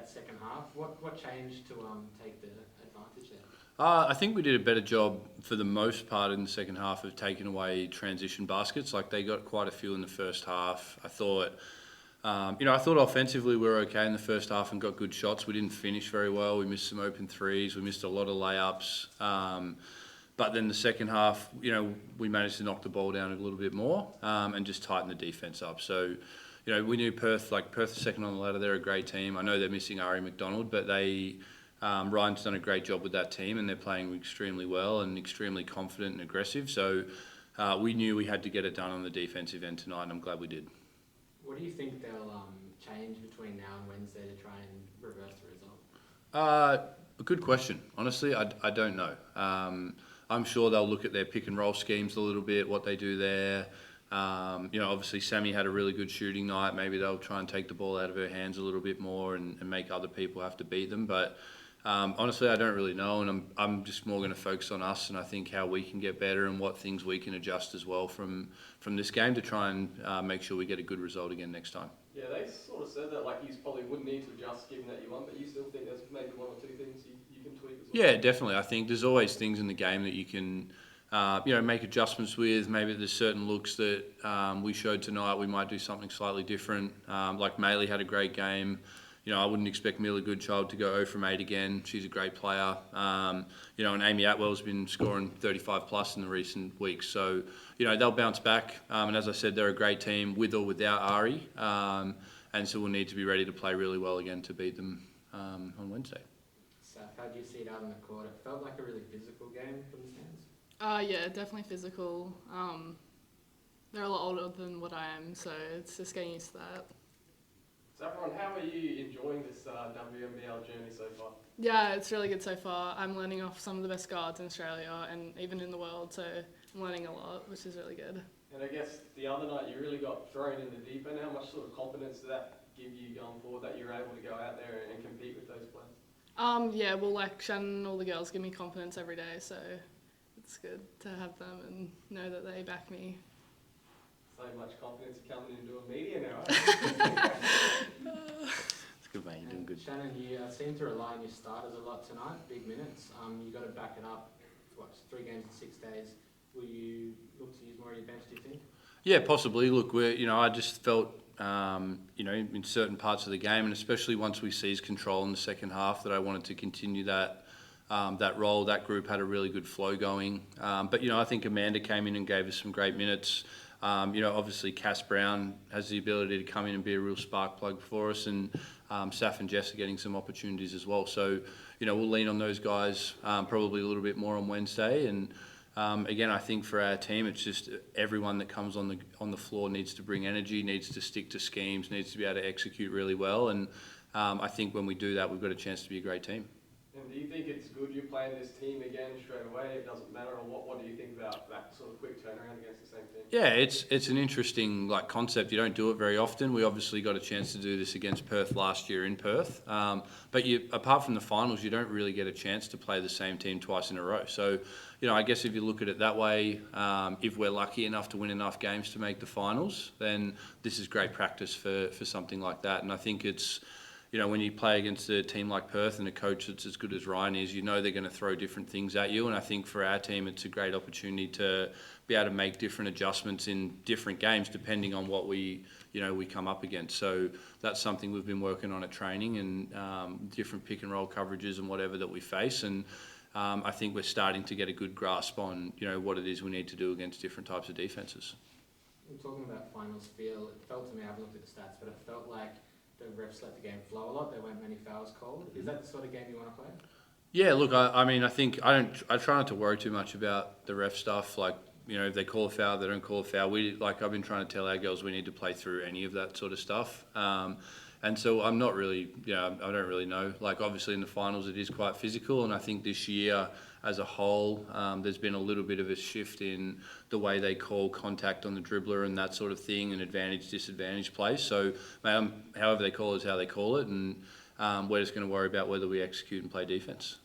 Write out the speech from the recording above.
that second half. What changed to take the advantage there? I think we did a better job for the most part in the second half of taking away transition baskets. Like they got quite a few in the first half. I thought offensively we were okay in the first half and got good shots. We didn't finish very well. We missed some open threes. We missed a lot of layups. But then the second half, we managed to knock the ball down a little bit more and just tighten the defense up. So, we knew Perth is second on the ladder. They're a great team. I know they're missing Ari McDonald, but Ryan's done a great job with that team and they're playing extremely well and extremely confident and aggressive. So we knew we had to get it done on the defensive end tonight and I'm glad we did. What do you think they'll change between now and Wednesday to try and reverse the result? A good question. Honestly, I don't know. I'm sure they'll look at their pick and roll schemes a little bit, what they do there. Obviously Sammy had a really good shooting night. Maybe they'll try and take the ball out of her hands a little bit more and make other people have to beat them. But honestly, I don't really know, and I'm just more going to focus on us and I think how we can get better and what things we can adjust as well from this game to try and make sure we get a good result again next time. Yeah, they sort of said that you probably wouldn't need to adjust given that you won, but you still think there's maybe one or two things you can tweak as well? Yeah, definitely. I think there's always things in the game that you can make adjustments with. Maybe there's certain looks that we showed tonight. We might do something slightly different. Like Maylee had a great game. I wouldn't expect Mila Goodchild to go 0 from 8 again. She's a great player. And Amy Atwell's been scoring 35 plus in the recent weeks. So, they'll bounce back. And as I said, they're a great team with or without Ari. And so we'll need to be ready to play really well again to beat them on Wednesday. So how do you see it out on the court? It felt like a really physical game from the stands. Yeah, definitely physical. They're a lot older than what I am, so it's just getting used to that. So everyone, how are you enjoying this WNBL journey so far? Yeah, it's really good so far. I'm learning off some of the best guards in Australia and even in the world, so I'm learning a lot, which is really good. And I guess the other night you really got thrown in the deep end. How much sort of confidence did that give you going forward that you're able to go out there and compete with those players? Yeah, well, Shannon and all the girls give me confidence every day, so it's good to have them and know that they back me. So much confidence you're coming into a media now, right? It's good, mate. You're doing good. Shannon, you seem to rely on your starters a lot tonight, big minutes. You got to back it up. 3 games in 6 days. Will you look to use more of your bench, do you think? Yeah, possibly. Look, I just felt, in certain parts of the game, and especially once we seized control in the second half, that I wanted to continue that role. That group had a really good flow going. But I think Amanda came in and gave us some great minutes. Obviously Cass Brown has the ability to come in and be a real spark plug for us, and Saf and Jess are getting some opportunities as well. So, we'll lean on those guys probably a little bit more on Wednesday. And again, I think for our team, it's just everyone that comes on the floor needs to bring energy, needs to stick to schemes, needs to be able to execute really well. And I think when we do that, we've got a chance to be a great team. And do you think it's good you're playing this team again straight away? It doesn't matter, or what do you think about that sort of quick turnaround against the same team? Yeah, it's an interesting concept. You don't do it very often. We obviously got a chance to do this against Perth last year in Perth, but apart from the finals, you don't really get a chance to play the same team twice in a row. So, I guess if you look at it that way, if we're lucky enough to win enough games to make the finals, then this is great practice for something like that. And I think it's, when you play against a team like Perth and a coach that's as good as Ryan is, they're going to throw different things at you. And I think for our team, it's a great opportunity to be able to make different adjustments in different games depending on what we come up against. So that's something we've been working on at training and different pick and roll coverages and whatever that we face. And I think we're starting to get a good grasp on, what it is we need to do against different types of defences. We're talking about finals feel. It felt to me, I haven't looked at the stats, but it felt like the refs let the game flow a lot. There weren't many fouls called. Is that the sort of game you want to play? Yeah, look, I think I try not to worry too much about the ref stuff. If they call a foul, they don't call a foul. I've been trying to tell our girls we need to play through any of that sort of stuff. And so I'm not really, I don't really know. Obviously in the finals it is quite physical, and I think this year as a whole, there's been a little bit of a shift in the way they call contact on the dribbler and that sort of thing, and advantage, disadvantage plays. So however they call it is how they call it, and we're just going to worry about whether we execute and play defence.